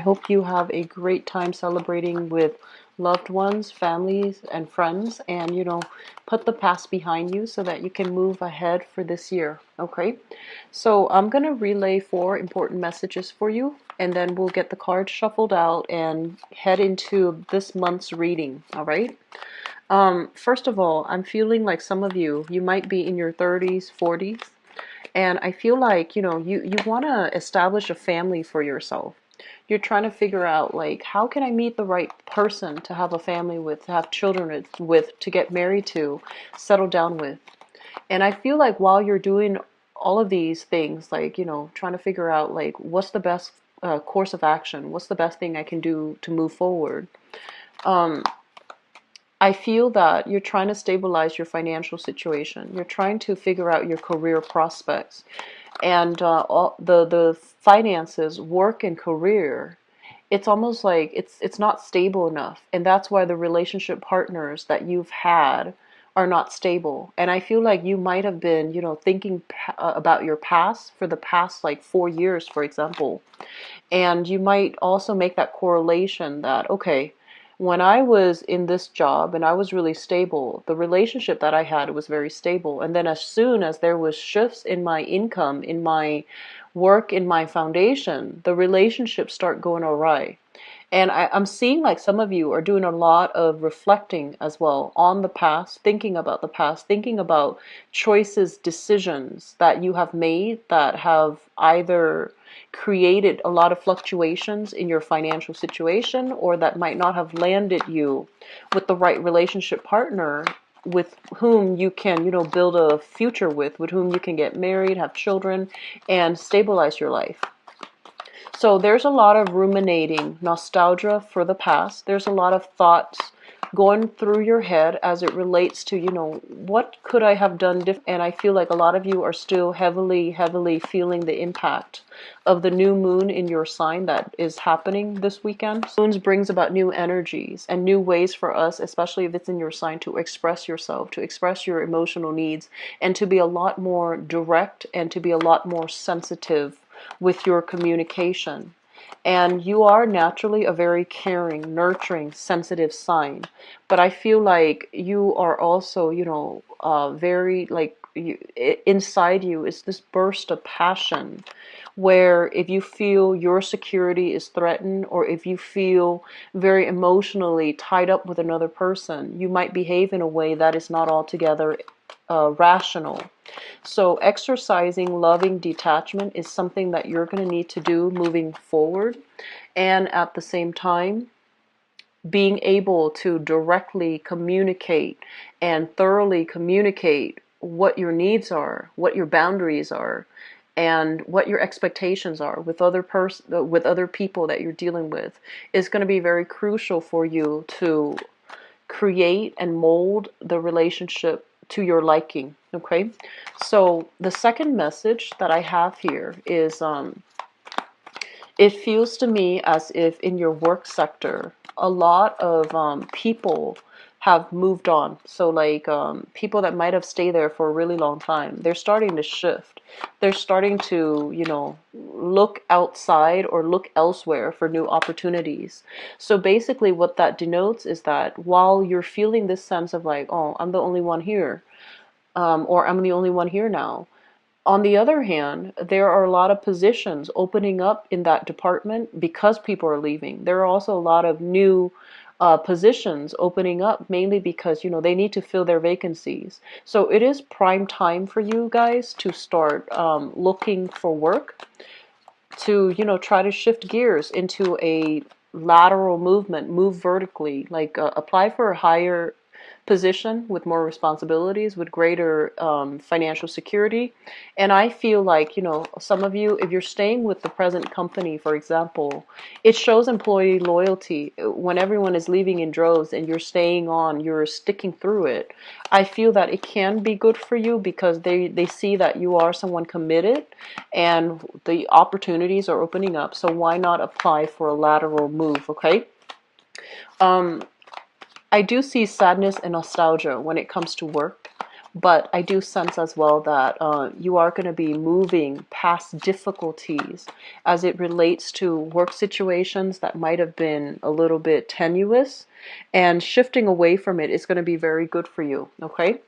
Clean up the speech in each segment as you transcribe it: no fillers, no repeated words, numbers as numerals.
hope you have a great time celebrating with loved ones, families, and friends, and put the past behind you so that you can move ahead for this year. Okay, so I'm gonna relay 4 important messages for you, and then we'll get the cards shuffled out and head into this month's reading. All right. First of all, I'm feeling like some of you might be in your 30s, 40s, and I feel like, you want to establish a family for yourself. You're trying to figure out, like, how can I meet the right person to have a family with, to have children with, to get married to, settle down with. And I feel like while you're doing all of these things, like, trying to figure out, like, what's the best course of action, what's the best thing I can do to move forward. I feel that you're trying to stabilize your financial situation. You're trying to figure out your career prospects, and all the finances, work, and career. It's almost like it's not stable enough, and that's why the relationship partners that you've had are not stable. And I feel like you might have been, thinking about your past for the past like 4 years, for example, and you might also make that correlation that, okay, when I was in this job and I was really stable, the relationship that I had was very stable. And then as soon as there was shifts in my income, in my work, in my foundation, the relationships start going awry. And I'm seeing like some of you are doing a lot of reflecting as well on the past, thinking about the past, thinking about choices, decisions that you have made that have either created a lot of fluctuations in your financial situation, or that might not have landed you with the right relationship partner with whom you can, build a future with whom you can get married, have children, and stabilize your life. So there's a lot of ruminating, nostalgia for the past. There's a lot of thoughts going through your head as it relates to, what could I have done different? And I feel like a lot of you are still heavily, heavily feeling the impact of the new moon in your sign that is happening this weekend. Moons brings about new energies and new ways for us, especially if it's in your sign, to express yourself, to express your emotional needs, and to be a lot more direct and to be a lot more sensitive with your communication. And you are naturally a very caring, nurturing, sensitive sign. But I feel like you are also, very like inside you is this burst of passion where if you feel your security is threatened, or if you feel very emotionally tied up with another person, you might behave in a way that is not altogether rational. So exercising loving detachment is something that you're going to need to do moving forward. And at the same time, being able to directly communicate and thoroughly communicate what your needs are, what your boundaries are, and what your expectations are with with other people that you're dealing with is going to be very crucial for you to create and mold the relationship to your liking. Okay, so the second message that I have here is it feels to me as if in your work sector a lot of people have moved on. So like people that might have stayed there for a really long time, they're starting to shift. They're starting to, look outside or look elsewhere for new opportunities. So basically what that denotes is that while you're feeling this sense of like, oh, I'm the only one here, or I'm the only one here now, on the other hand, there are a lot of positions opening up in that department because people are leaving. There are also a lot of new positions opening up, mainly because, they need to fill their vacancies. So it is prime time for you guys to start looking for work, to, try to shift gears into a lateral movement, move vertically, like apply for a higher position with more responsibilities, with greater financial security. And I feel like, some of you, if you're staying with the present company, for example, it shows employee loyalty. When everyone is leaving in droves and you're staying on, you're sticking through it. I feel that it can be good for you because they see that you are someone committed and the opportunities are opening up. So why not apply for a lateral move, okay? I do see sadness and nostalgia when it comes to work, But I do sense as well that you are going to be moving past difficulties as it relates to work situations that might have been a little bit tenuous, and shifting away from it is going to be very good for you. Okay.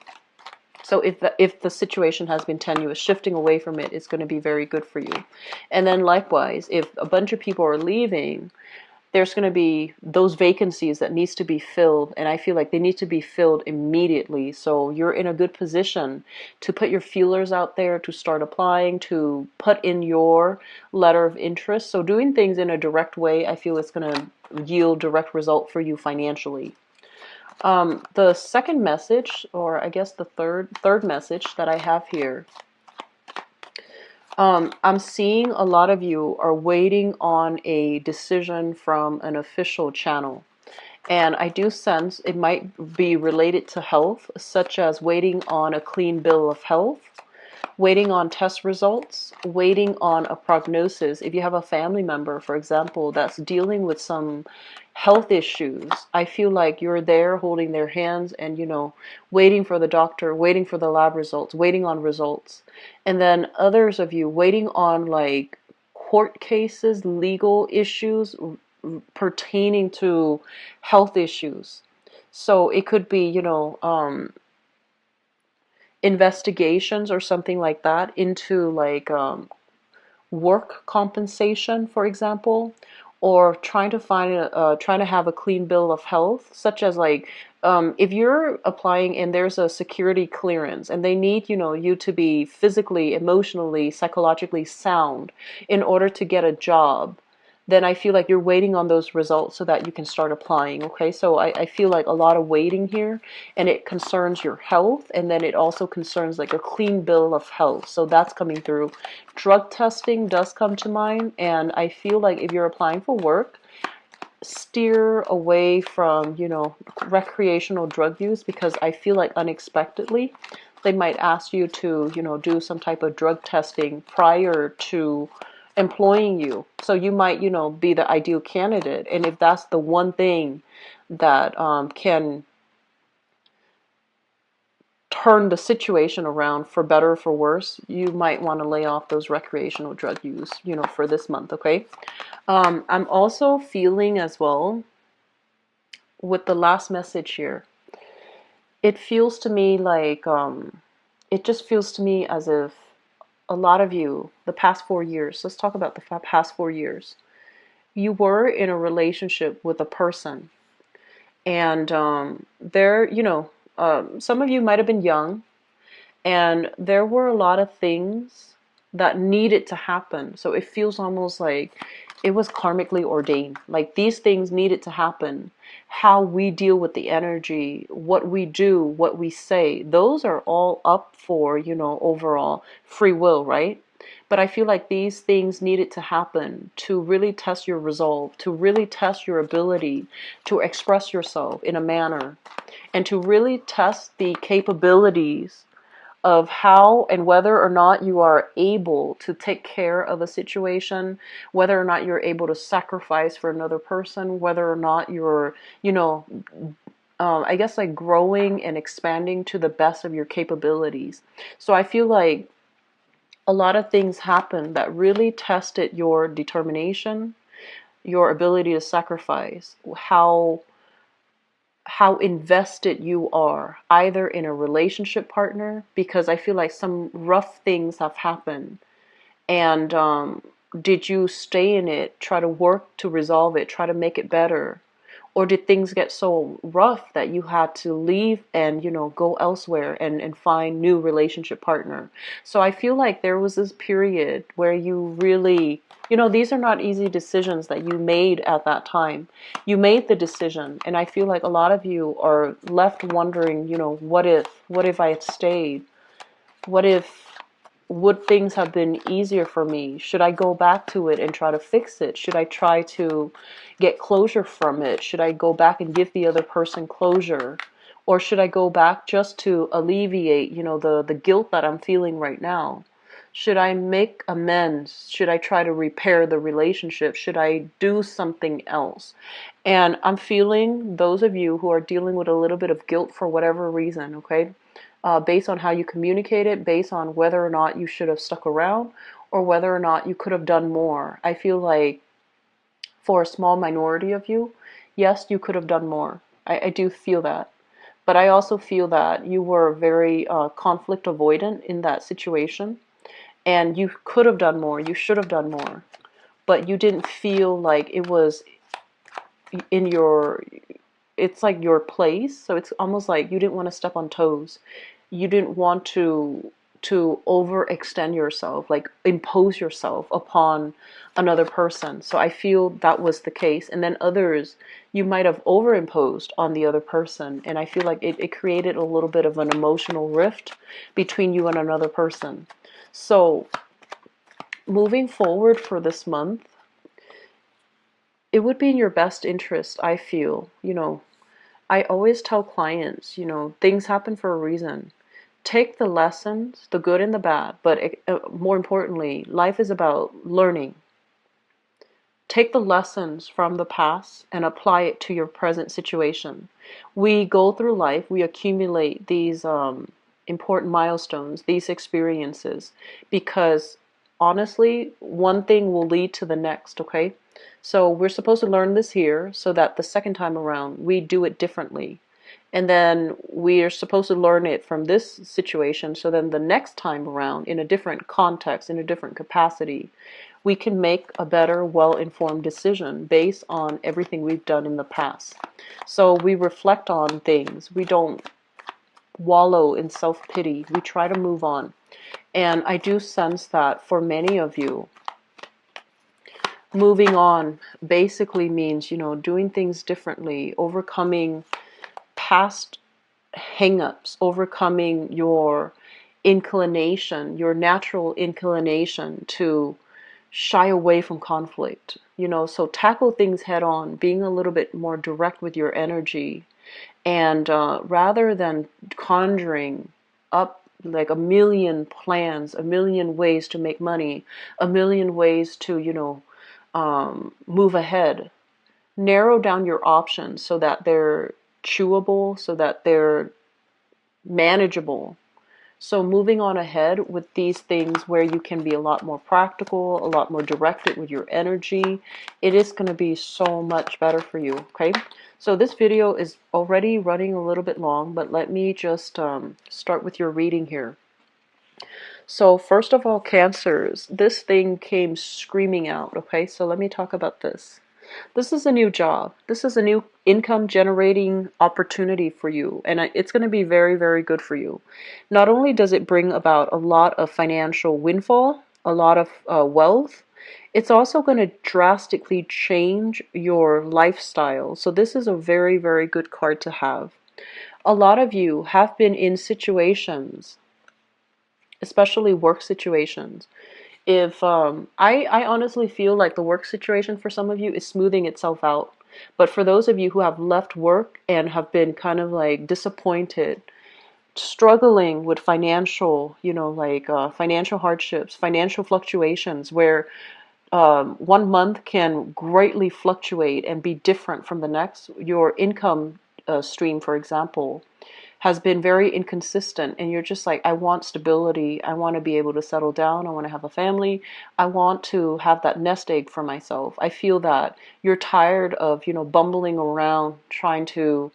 So if the situation has been tenuous, shifting away from it is going to be very good for you. And then likewise, if a bunch of people are leaving, there's going to be those vacancies that needs to be filled, and I feel like they need to be filled immediately. So you're in a good position to put your feelers out there, to start applying, to put in your letter of interest. So doing things in a direct way, I feel it's going to yield direct result for you financially. The second message, or I guess the third message that I have here, I'm seeing a lot of you are waiting on a decision from an official channel. And I do sense it might be related to health, such as waiting on a clean bill of health, waiting on test results, waiting on a prognosis. If you have a family member, for example, that's dealing with some health issues, I feel like you're there holding their hands and, waiting for the doctor, waiting for the lab results, waiting on results. And then others of you waiting on like court cases, legal issues pertaining to health issues. So it could be, investigations or something like that into like work compensation, for example, or trying to have a clean bill of health, such as like if you're applying and there's a security clearance and they need you to be physically, emotionally, psychologically sound in order to get a job, then I feel like you're waiting on those results so that you can start applying. Okay, so I feel like a lot of waiting here, and it concerns your health, and then it also concerns like a clean bill of health. So that's coming through. Drug testing does come to mind, and I feel like if you're applying for work, steer away from, recreational drug use, because I feel like unexpectedly they might ask you to, do some type of drug testing prior to employing you. So you might, be the ideal candidate. And if that's the one thing that can turn the situation around for better or for worse, you might want to lay off those recreational drug use, for this month, okay? I'm also feeling as well with the last message here, it feels to me like, it just feels to me as if a lot of you, the past 4 years, let's talk about the past 4 years, you were in a relationship with a person, and some of you might have been young, and there were a lot of things that needed to happen. So it feels almost like it was karmically ordained. Like these things needed to happen. How we deal with the energy, what we do, what we say, those are all up for, overall free will, right? But I feel like these things needed to happen to really test your resolve, to really test your ability to express yourself in a manner, and to really test the capabilities of how and whether or not you are able to take care of a situation, whether or not you're able to sacrifice for another person, whether or not you're, I guess like growing and expanding to the best of your capabilities. So I feel like a lot of things happened that really tested your determination, your ability to sacrifice, how invested you are either in a relationship partner, because I feel like some rough things have happened, and did you stay in it, try to work to resolve it, try to make it better, or did things get so rough that you had to leave and go elsewhere and find new relationship partner? So I feel like there was this period where you really, these are not easy decisions that you made at that time. You made the decision, and I feel like a lot of you are left wondering, what if I had stayed? What if, would things have been easier for me? Should I go back to it and try to fix it? Should I try to get closure from it? Should I go back and give the other person closure? Or should I go back just to alleviate, the guilt that I'm feeling right now? Should I make amends? Should I try to repair the relationship? Should I do something else? And I'm feeling those of you who are dealing with a little bit of guilt for whatever reason, okay? based on how you communicated, based on whether or not you should have stuck around or whether or not you could have done more. I feel like for a small minority of you, yes, you could have done more. I do feel that. But I also feel that you were very conflict avoidant in that situation, and you could have done more, you should have done more, but you didn't feel like it was in your, it's like your place. So it's almost like you didn't want to step on toes. You didn't want to overextend yourself, like impose yourself upon another person. So I feel that was the case. And then others, you might have overimposed on the other person. And I feel like it created a little bit of an emotional rift between you and another person. So moving forward for this month, it would be in your best interest, I feel. I always tell clients, things happen for a reason. Take the lessons, the good and the bad, but more importantly, life is about learning. Take the lessons from the past and apply it to your present situation. We go through life, we accumulate these important milestones, these experiences, because honestly, one thing will lead to the next, okay? So we're supposed to learn this here so that the second time around we do it differently. And then we are supposed to learn it from this situation so then the next time around, in a different context, in a different capacity, we can make a better, well-informed decision based on everything we've done in the past. So we reflect on things. We don't wallow in self-pity. We try to move on. And I do sense that for many of you, moving on basically means, doing things differently, overcoming past hang-ups, overcoming your inclination, your natural inclination to shy away from conflict. So tackle things head on, being a little bit more direct with your energy, and rather than conjuring up like a million plans, a million ways to make money, a million ways to, move ahead, narrow down your options so that they're chewable, so that they're manageable. So moving on ahead with these things where you can be a lot more practical, a lot more directed with your energy, it is going to be so much better for you, okay? So this video is already running a little bit long, but let me just start with your reading here. So first of all, Cancers, this thing came screaming out, okay? So let me talk about this. This is a new job. This is a new income generating opportunity for you, and it's going to be very, very good for you. Not only does it bring about a lot of financial windfall, a lot of wealth, it's also going to drastically change your lifestyle. So this is a very, very good card to have. A lot of you have been in situations, especially work situations. If I honestly feel like the work situation for some of you is smoothing itself out. But for those of you who have left work and have been kind of like disappointed, struggling with financial, financial hardships, financial fluctuations, where 1 month can greatly fluctuate and be different from the next. Your income stream, for example, has been very inconsistent, and you're just like, I want stability. I want to be able to settle down. I want to have a family. I want to have that nest egg for myself. I feel that you're tired of, bumbling around trying to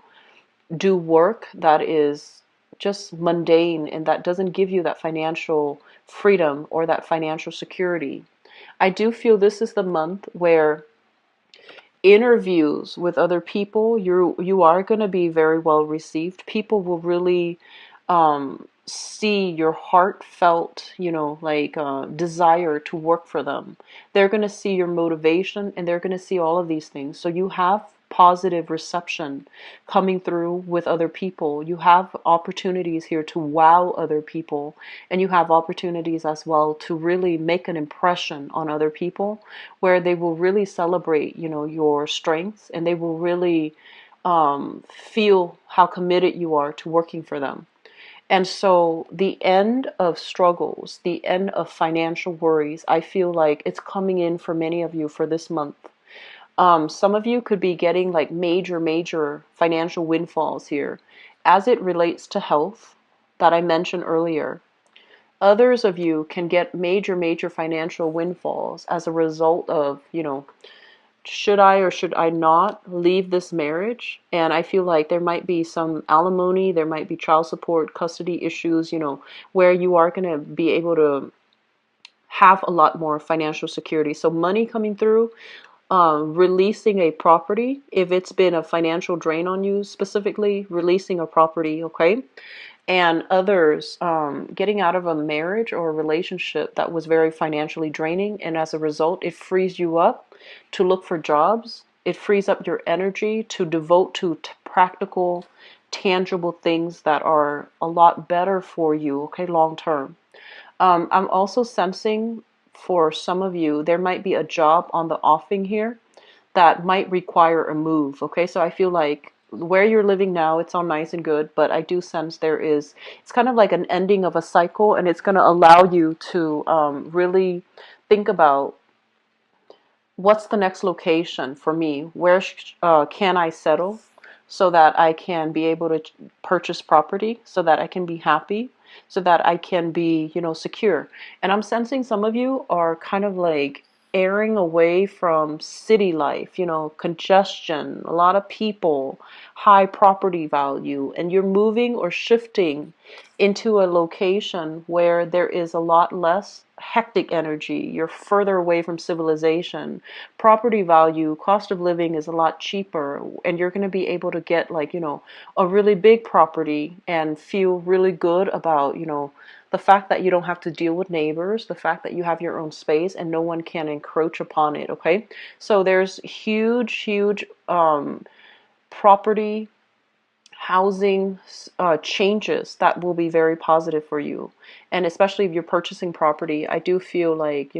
do work that is just mundane and that doesn't give you that financial freedom or that financial security. I do feel this is the month where interviews with other people, you are going to be very well received. People will really see your heartfelt, desire to work for them. They're going to see your motivation, and they're going to see all of these things. So you have positive reception coming through with other people. You have opportunities here to wow other people, and you have opportunities as well to really make an impression on other people where they will really celebrate, your strengths, and they will really feel how committed you are to working for them. And so the end of struggles, the end of financial worries, I feel like it's coming in for many of you for this month. Some of you could be getting like major, major financial windfalls here as it relates to health. that I mentioned earlier. Others of you can get major financial windfalls as a result of, should I or should I not leave this marriage? And I feel like there might be some alimony, there might be child support, custody issues, where you are going to be able to have a lot more financial security. So money coming through, releasing a property, if it's been a financial drain on you, specifically releasing a property, okay? And others, getting out of a marriage or a relationship that was very financially draining, and as a result it frees you up to look for jobs. It frees up your energy to devote to practical, tangible things that are a lot better for you, okay, long term. I'm also sensing for some of you there might be a job on the offing here that might require a move. Okay, so I feel like where you're living now, it's all nice and good, but I do sense it's kind of like an ending of a cycle, and it's going to allow you to really think about what's the next location for me? Where can I settle so that I can be able to purchase property, so that I can be happy, so that I can be, secure. And I'm sensing some of you are kind of like erring away from city life, congestion, a lot of people, high property value, and you're moving or shifting into a location where there is a lot less hectic energy. You're further away from civilization. Property value, cost of living is a lot cheaper, and you're going to be able to get like, a really big property and feel really good about, the fact that you don't have to deal with neighbors, the fact that you have your own space and no one can encroach upon it, okay? So there's huge property housing changes that will be very positive for you. And especially if you're purchasing property, I do feel like,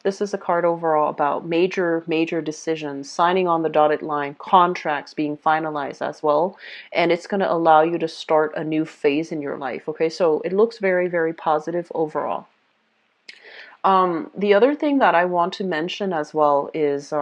this is a card overall about major decisions, signing on the dotted line, contracts being finalized as well. And it's going to allow you to start a new phase in your life. Okay, so it looks very positive overall. The other thing that I want to mention as well is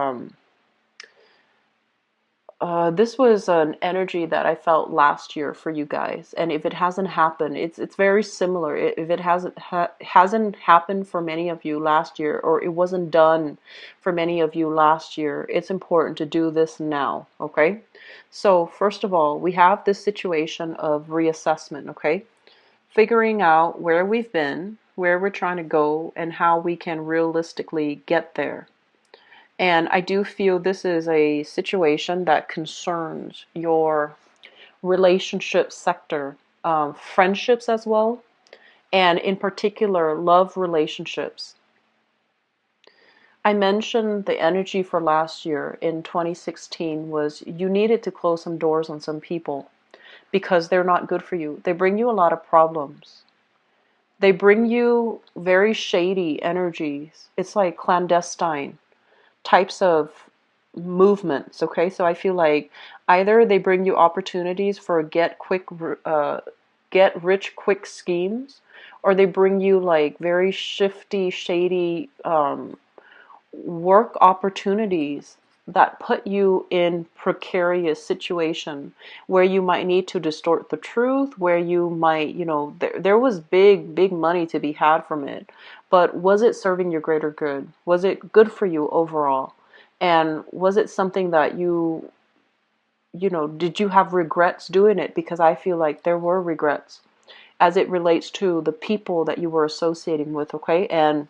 this was an energy that I felt last year for you guys, and if it hasn't happened, it's very similar. If it hasn't happened for many of you last year, or it wasn't done for many of you last year, it's important to do this now. Okay, so first of all, we have this situation of reassessment. Okay, figuring out where we've been, where we're trying to go, and how we can realistically get there. And I do feel this is a situation that concerns your relationship sector, friendships as well, and in particular, love relationships. I mentioned the energy for last year in 2016 was you needed to close some doors on some people because they're not good for you. They bring you a lot of problems. They bring you very shady energies. It's like clandestine types of movements. Okay, so I feel like either they bring you opportunities for get rich quick schemes, or they bring you like very shifty, shady work opportunities that put you in precarious situation where you might need to distort the truth, where you might, there was big money to be had from it, but was it serving your greater good? Was it good for you overall? And was it something that did you have regrets doing it? Because I feel like there were regrets as it relates to the people that you were associating with, okay? And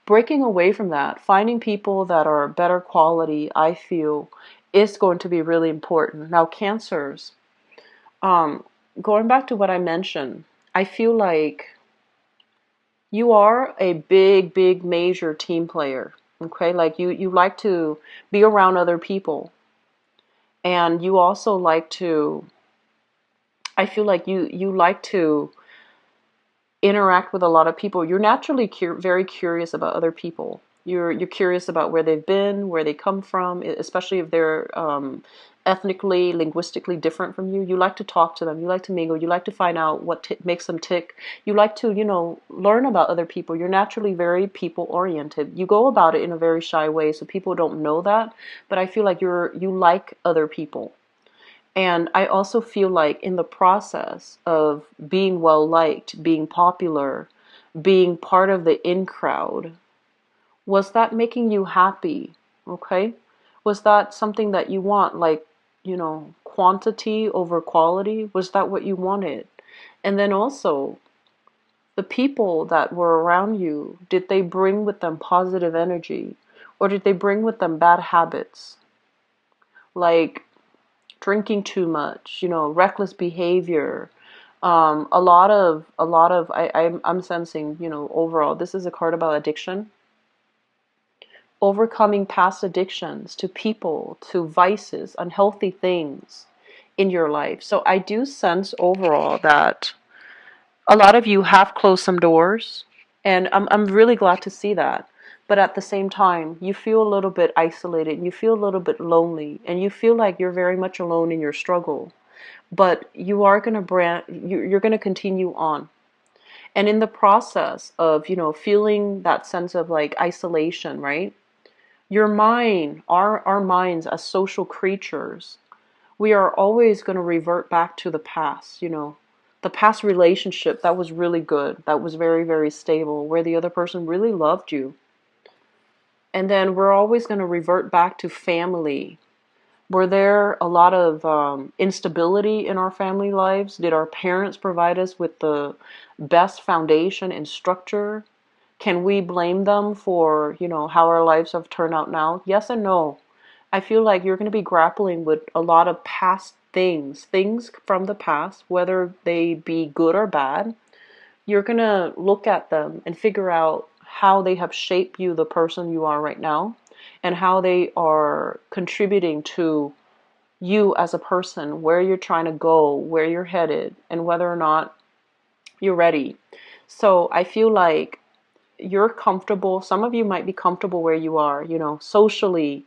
breaking away from that, finding people that are better quality, I feel, is going to be really important. Now, Cancers, going back to what I mentioned, I feel like you are a big major team player. Okay, like you like to be around other people, and you also like to, I feel like you like to interact with a lot of people. You're naturally very curious about other people. You're curious about where they've been, where they come from, especially if they're ethnically, linguistically different from you. You like to talk to them. You like to mingle. You like to find out what makes them tick. You like to, learn about other people. You're naturally very people oriented. You go about it in a very shy way, so people don't know that. But I feel like you like other people. And I also feel like in the process of being well liked, being popular, being part of the in crowd, was that making you happy? Okay. Was that something that you want, like, quantity over quality? Was that what you wanted? And then also, the people that were around you, did they bring with them positive energy? Or did they bring with them bad habits? Like drinking too much, reckless behavior. I'm sensing, overall, this is a card about addiction, overcoming past addictions to people, to vices, unhealthy things in your life. So I do sense overall that a lot of you have closed some doors, and I'm really glad to see that. But at the same time, you feel a little bit isolated, and you feel a little bit lonely, and you feel like you're very much alone in your struggle. But you are going to you're going to continue on. And in the process of, feeling that sense of like isolation, right? Your mind, our minds as social creatures, we are always going to revert back to the past, the past relationship that was really good, that was very, very stable, where the other person really loved you. And then we're always going to revert back to family. Were there a lot of instability in our family lives? Did our parents provide us with the best foundation and structure? Can we blame them for, how our lives have turned out now? Yes and no. I feel like you're going to be grappling with a lot of past things from the past, whether they be good or bad. You're going to look at them and figure out how they have shaped you, the person you are right now, and how they are contributing to you as a person, where you're trying to go, where you're headed, and whether or not you're ready. So I feel like you're comfortable. Some of you might be comfortable where you are, socially,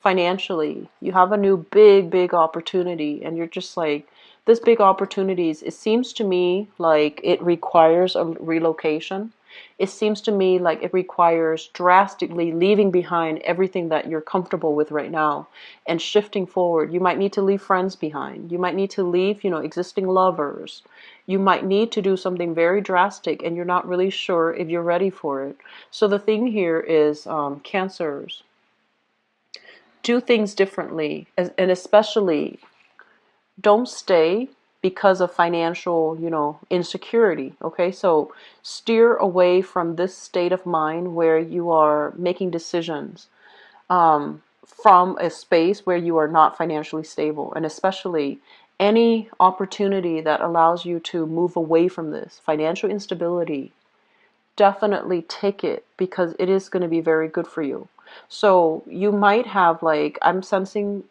financially. You have a new big opportunity, and you're just like, this big opportunities, it seems to me like it requires a relocation. It seems to me like it requires drastically leaving behind everything that you're comfortable with right now and shifting forward. You might need to leave friends behind. You might need to leave, existing lovers. You might need to do something very drastic, and you're not really sure if you're ready for it. So the thing here is, Cancers, do things differently, and especially don't stay because of financial, insecurity. Okay, so steer away from this state of mind where you are making decisions from a space where you are not financially stable, and especially any opportunity that allows you to move away from this financial instability. Definitely take it, because it is going to be very good for you. So you might have, like, I'm sensing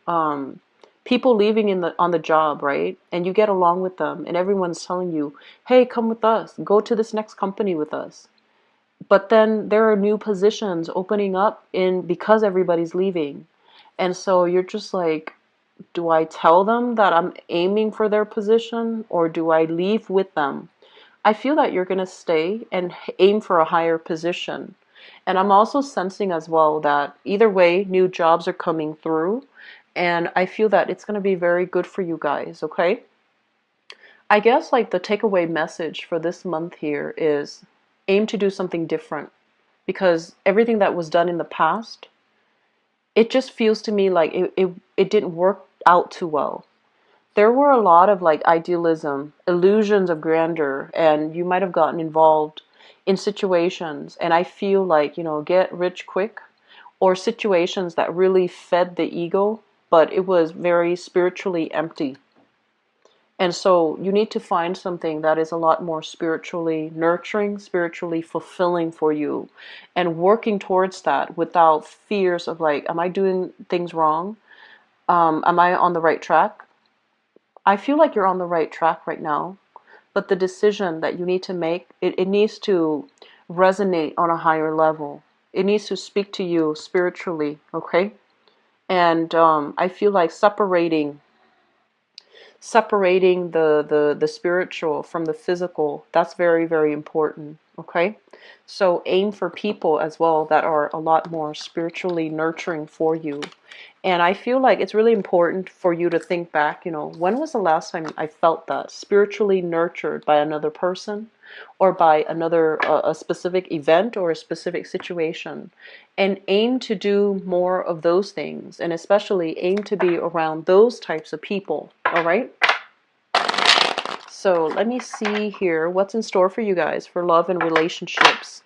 people leaving on the job, right? And you get along with them, and everyone's telling you, "Hey, come with us. Go to this next company with us." But then there are new positions opening up in because everybody's leaving. And so you're just like, do I tell them that I'm aiming for their position, or do I leave with them? I feel that you're going to stay and aim for a higher position. And I'm also sensing as well that either way, new jobs are coming through. And I feel that it's going to be very good for you guys, okay? I guess like the takeaway message for this month here is aim to do something different, because everything that was done in the past, it just feels to me like it didn't work out too well. There were a lot of like idealism, illusions of grandeur, and you might have gotten involved in situations, and I feel like, get rich quick, or situations that really fed the ego, but it was very spiritually empty. And so you need to find something that is a lot more spiritually nurturing, spiritually fulfilling for you, and working towards that without fears of like, am I doing things wrong? Am I on the right track? I feel like you're on the right track right now, but the decision that you need to make, it needs to resonate on a higher level. It needs to speak to you spiritually, okay? And I feel like separating the spiritual from the physical, that's very, very important. Okay? So aim for people as well that are a lot more spiritually nurturing for you. And I feel like it's really important for you to think back, when was the last time I felt that spiritually nurtured by another person or by another, a specific event or a specific situation? And aim to do more of those things, and especially aim to be around those types of people, all right? So let me see here what's in store for you guys for love and relationships.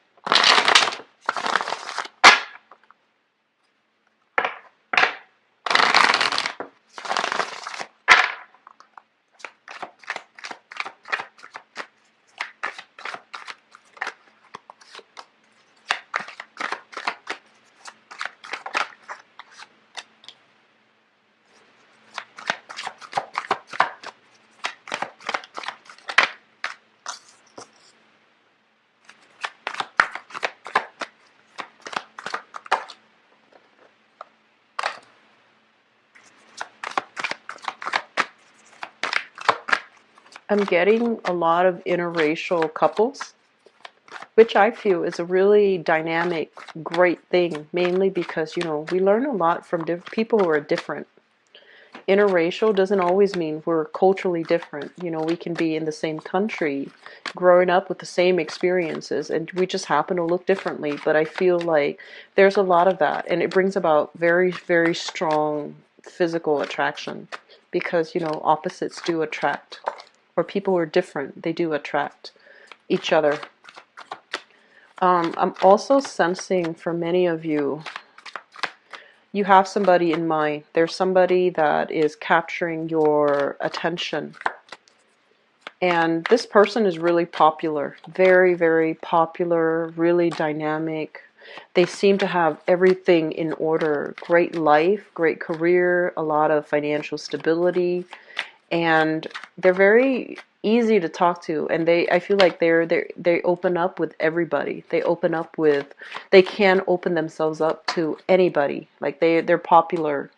I'm getting a lot of interracial couples, which I feel is a really dynamic, great thing, mainly because, we learn a lot from people who are different. Interracial doesn't always mean we're culturally different. We can be in the same country, growing up with the same experiences, and we just happen to look differently. But I feel like there's a lot of that, and it brings about very, very strong physical attraction because, opposites do attract, or people who are different, they do attract each other. I'm also sensing for many of you, you have somebody in mind. There's somebody that is capturing your attention. And this person is really popular. Very, very popular, really dynamic. They seem to have everything in order. Great life, great career, a lot of financial stability. And they're very easy to talk to, and I feel like they open up with everybody. They can open themselves up to anybody. Like they're popular.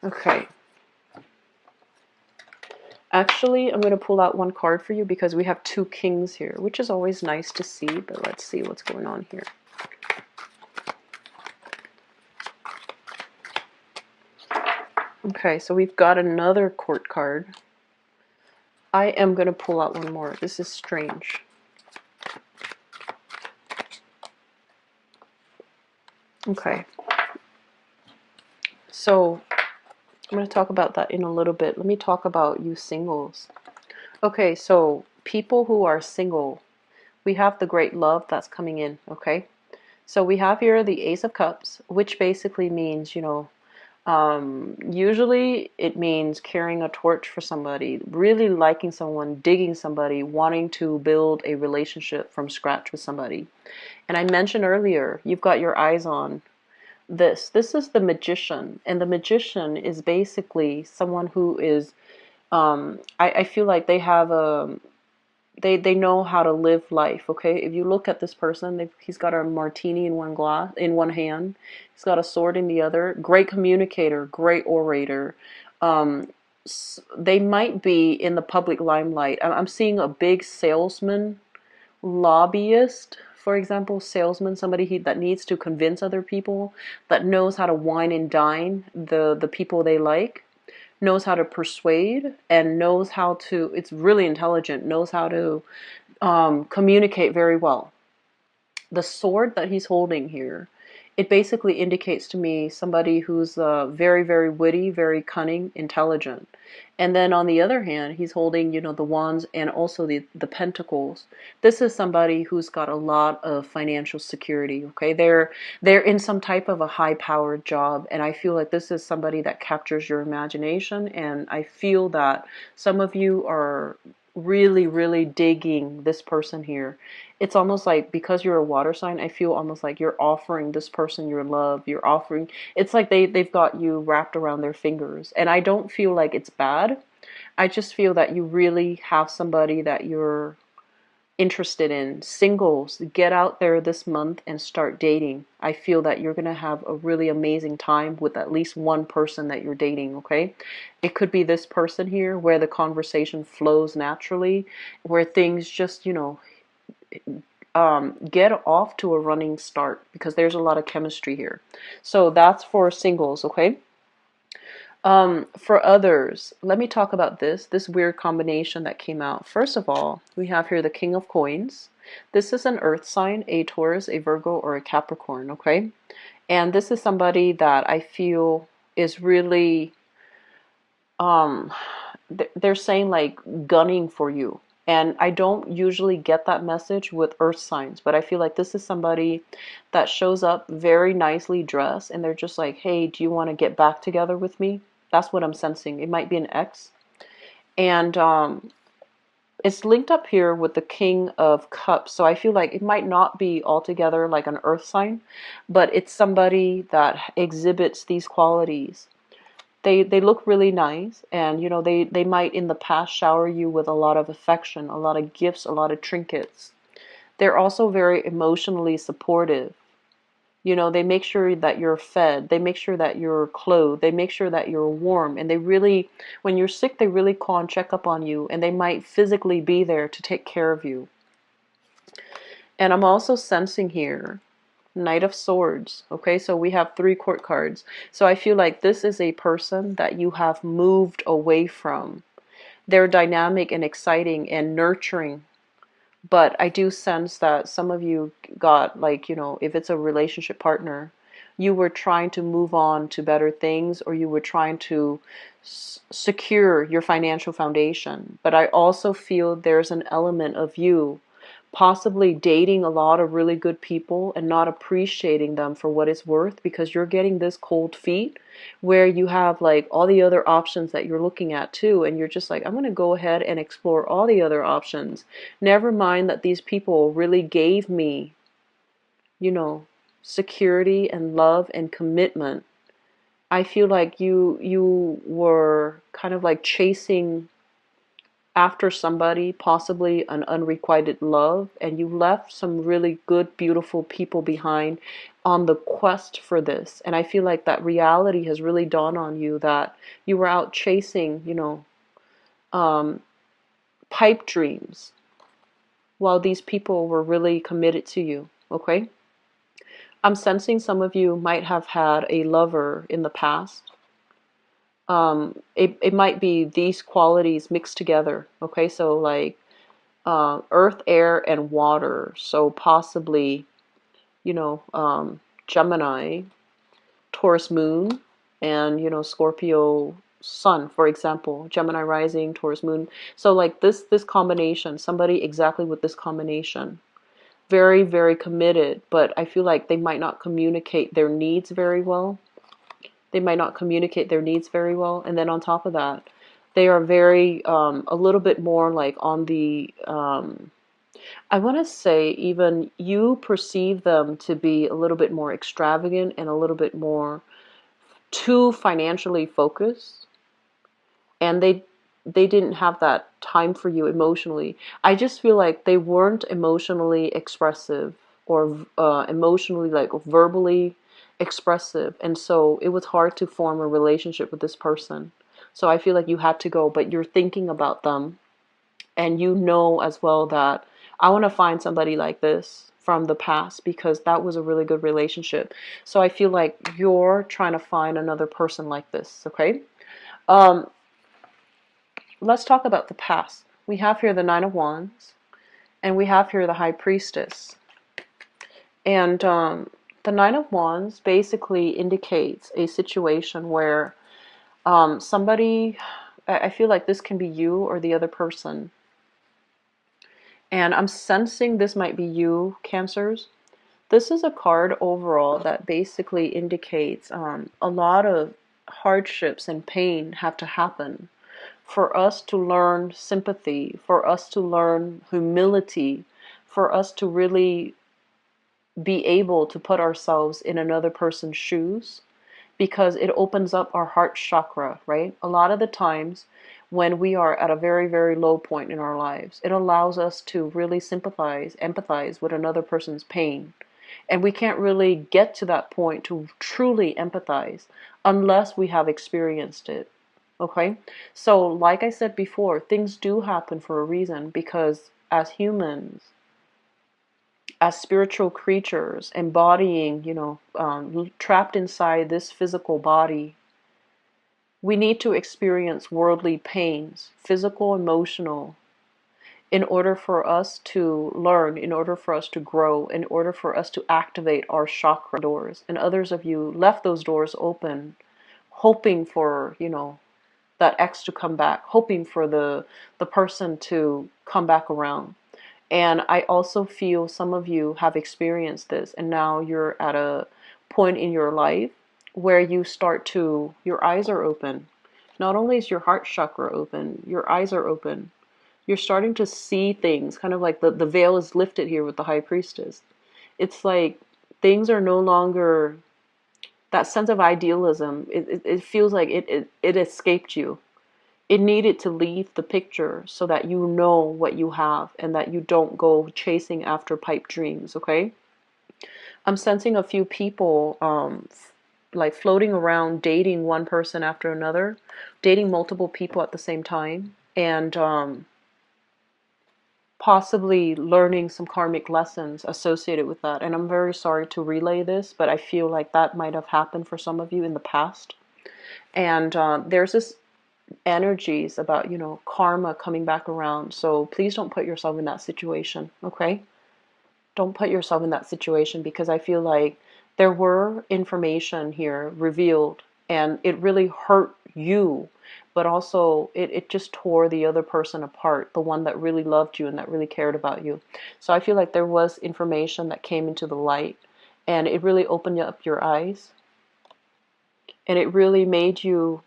Okay. Actually, I'm going to pull out one card for you because we have two kings here, which is always nice to see, but let's see what's going on here. Okay, so we've got another court card. I am going to pull out one more. This is strange. Okay. So I'm going to talk about that in a little bit. Let me talk about you singles. Okay, so people who are single, we have the great love that's coming in, okay? So we have here the Ace of Cups, which basically means, usually it means carrying a torch for somebody, really liking someone, digging somebody, wanting to build a relationship from scratch with somebody. And I mentioned earlier, you've got your eyes on this. This is the Magician, and the Magician is basically someone who is, I feel like they have they know how to live life. Okay, if you look at this person, he's got a martini in one hand, he's got a sword in the other. Great communicator, great orator. They might be in the public limelight. I'm seeing a big salesman, lobbyist, for example, salesman, somebody that needs to convince other people, that knows how to wine and dine the people they like, knows how to persuade, and knows how to, it's really intelligent, knows how to communicate very well. The sword that he's holding here, it basically indicates to me somebody who's very, very witty, very cunning, intelligent. And then on the other hand, he's holding, the wands and also the pentacles. This is somebody who's got a lot of financial security, okay? They're in some type of a high-powered job, and I feel like this is somebody that captures your imagination, and I feel that some of you are really, really digging this person here. It's almost like, because you're a water sign, I feel almost like you're offering this person your love. It's like they've got you wrapped around their fingers. And I don't feel like it's bad. I just feel that you really have somebody that you're interested in. Singles, get out there this month and start dating. I feel that you're going to have a really amazing time with at least one person that you're dating, okay? It could be this person here where the conversation flows naturally, where things just, get off to a running start because there's a lot of chemistry here. So that's for singles, okay? For others, let me talk about this weird combination that came out. First of all, we have here the King of Coins. This is an earth sign, a Taurus, a Virgo, or a Capricorn, okay? And this is somebody that I feel is really, um, they're saying like gunning for you. And I don't usually get that message with earth signs, but I feel like this is somebody that shows up very nicely dressed and they're just like, hey, do you want to get back together with me? That's what I'm sensing. It might be an ex. And it's linked up here with the King of Cups. So I feel like it might not be altogether like an earth sign, but it's somebody that exhibits these qualities. They look really nice, and you know, they might in the past shower you with a lot of affection, a lot of gifts, a lot of trinkets. They're also very emotionally supportive. You know, they make sure that you're fed, they make sure that you're clothed, they make sure that you're warm, and they really, when you're sick, they really call and check up on you, and they might physically be there to take care of you. And I'm also sensing here Knight of Swords. Okay, so we have 3 court cards. So I feel like this is a person that you have moved away from. They're dynamic and exciting and nurturing. But I do sense that some of you got, like, you know, if it's a relationship partner, you were trying to move on to better things, or you were trying to secure your financial foundation. But I also feel there's an element of you possibly dating a lot of really good people and not appreciating them for what it's worth because you're getting this cold feet where you have like all the other options that you're looking at too, and you're just like, I'm going to go ahead and explore all the other options, never mind that these people really gave me, you know, security and love and commitment. I feel like you were kind of like chasing after somebody, possibly an unrequited love, and you left some really good, beautiful people behind on the quest for this. And I feel like that reality has really dawned on you that you were out chasing, you know, um, pipe dreams while these people were really committed to you, okay? I'm sensing some of you might have had a lover in the past. It might be these qualities mixed together, okay? So like earth, air, and water. So possibly, you know, Gemini, Taurus moon, and, you know, Scorpio sun, for example, Gemini rising, Taurus moon. So like this combination, somebody exactly with this combination, very, very committed, but I feel like they might not communicate their needs very well. They might not communicate their needs very well. And then on top of that, they are very, a little bit more like on the, I want to say even you perceive them to be a little bit more extravagant and a little bit more too financially focused, and they didn't have that time for you emotionally. I just feel like they weren't emotionally expressive or emotionally like verbally expressive, and so it was hard to form a relationship with this person. So I feel like you had to go, but you're thinking about them, and you know as well that I want to find somebody like this from the past because that was a really good relationship. So I feel like you're trying to find another person like this, okay? Um, let's talk about the past. We have here the Nine of Wands, and we have here the High Priestess. And the Nine of Wands basically indicates a situation where somebody, I feel like this can be you or the other person. And I'm sensing this might be you, Cancers. This is a card overall that basically indicates a lot of hardships and pain have to happen for us to learn sympathy, for us to learn humility, for us to really be able to put ourselves in another person's shoes, because it opens up our heart chakra, right? A lot of the times when we are at a very, very low point in our lives, it allows us to really sympathize, empathize with another person's pain. And we can't really get to that point to truly empathize unless we have experienced it. Okay? So, like I said before, things do happen for a reason because as humans, as spiritual creatures embodying, trapped inside this physical body, we need to experience worldly pains, physical, emotional, in order for us to learn, in order for us to grow, in order for us to activate our chakra doors. And others of you left those doors open, hoping for, that ex to come back, hoping for the person to come back around. And I also feel some of you have experienced this, and now you're at a point in your life where your eyes are open. Not only is your heart chakra open, your eyes are open. You're starting to see things, kind of like the veil is lifted here with the high priestess. It's like things are no longer that sense of idealism. It feels like it escaped you. It needed to leave the picture so that you know what you have and that you don't go chasing after pipe dreams, okay? I'm sensing a few people like floating around, dating one person after another, dating multiple people at the same time, and possibly learning some karmic lessons associated with that. And I'm very sorry to relay this, but I feel like that might have happened for some of you in the past. And there's this energies about, karma coming back around. So please don't put yourself in that situation, okay? Don't put yourself in that situation, because I feel like there were information here revealed and it really hurt you, but also it just tore the other person apart, the one that really loved you and that really cared about you. So I feel like there was information that came into the light and it really opened up your eyes and it really made you,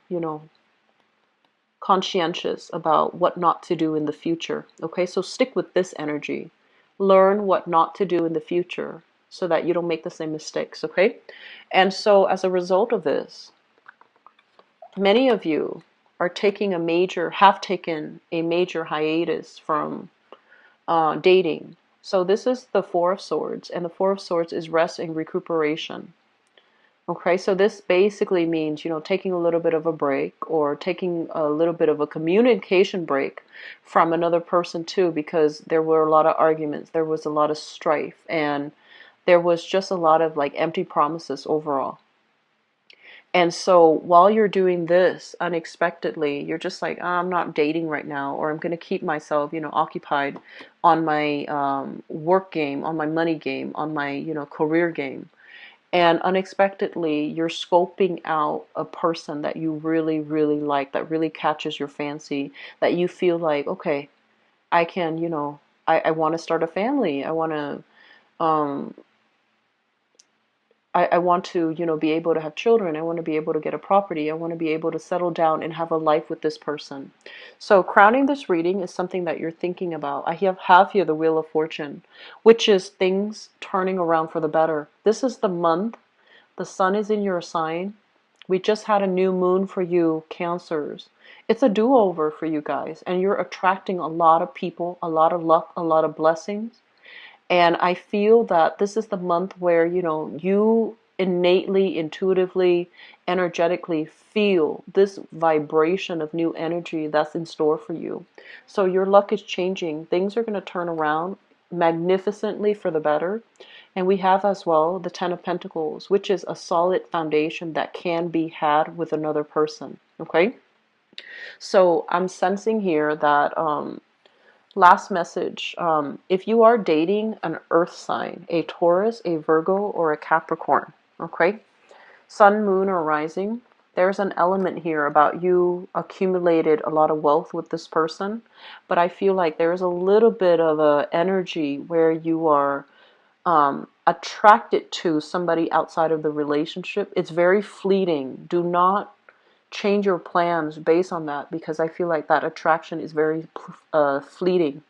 conscientious about what not to do in the future. Okay, so stick with this energy. Learn what not to do in the future so that you don't make the same mistakes, okay? And so as a result of this, many of you have taken a major hiatus from dating. So this is the Four of Swords, and the Four of Swords is rest and recuperation. Okay, so this basically means, taking a little bit of a break or taking a little bit of a communication break from another person too, because there were a lot of arguments, there was a lot of strife, and there was just a lot of like empty promises overall. And so while you're doing this unexpectedly, you're just like, I'm not dating right now, or I'm going to keep myself, occupied on my work game, on my money game, on my, career game. And unexpectedly, you're scoping out a person that you really, really like, that really catches your fancy, that you feel like, okay, I can, I want to start a family. Um, I want to, be able to have children. I want to be able to get a property. I want to be able to settle down and have a life with this person. So crowning this reading is something that you're thinking about. I have here the Wheel of Fortune, which is things turning around for the better. This is the month. The sun is in your sign. We just had a new moon for you, Cancers. It's a do-over for you guys, and you're attracting a lot of people, a lot of luck, a lot of blessings. And I feel that this is the month where, you innately, intuitively, energetically feel this vibration of new energy that's in store for you. So your luck is changing. Things are going to turn around magnificently for the better. And we have as well the Ten of Pentacles, which is a solid foundation that can be had with another person. Okay? So I'm sensing here that last message, if you are dating an earth sign, a Taurus, a Virgo, or a Capricorn, okay, sun, moon, or rising, there's an element here about you accumulated a lot of wealth with this person, but I feel like there's a little bit of a energy where you are attracted to somebody outside of the relationship. It's very fleeting. Do not change your plans based on that, because I feel like that attraction is very fleeting.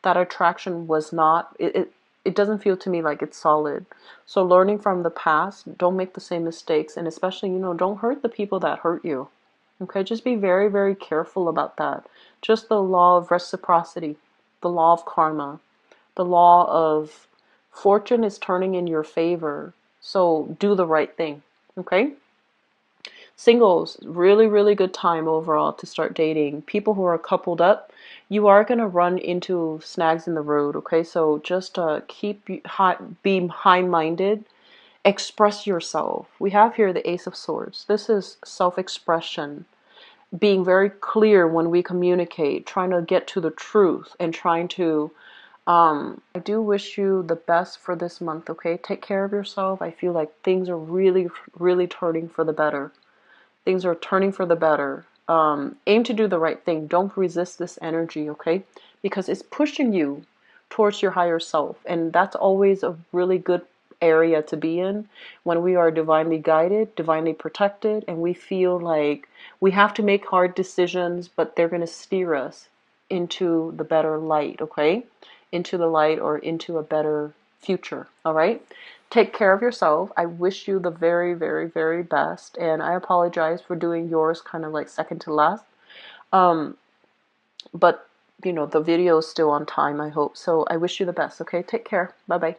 That attraction was not, it doesn't feel to me like it's solid. So learning from the past, don't make the same mistakes, and especially, don't hurt the people that hurt you. Okay, just be very, very careful about that. Just the law of reciprocity, the law of karma, the law of fortune is turning in your favor. So do the right thing. Okay? Singles, really, really good time overall to start dating. People who are coupled up, you are going to run into snags in the road, okay? So just be high-minded, express yourself. We have here the Ace of Swords. This is self-expression, being very clear when we communicate, trying to get to the truth and trying to I do wish you the best for this month, okay? Take care of yourself. I feel like things are really, really turning for the better. Things are turning for the better. Aim to do the right thing. Don't resist this energy, okay? Because it's pushing you towards your higher self. And that's always a really good area to be in when we are divinely guided, divinely protected, and we feel like we have to make hard decisions, but they're going to steer us into the better light, okay? Into the light or into a better future, all right? Take care of yourself. I wish you the very, very, very best. And I apologize for doing yours kind of like second to last. Um, but, you know, the video is still on time, I hope. So I wish you the best, okay? Take care. Bye-bye.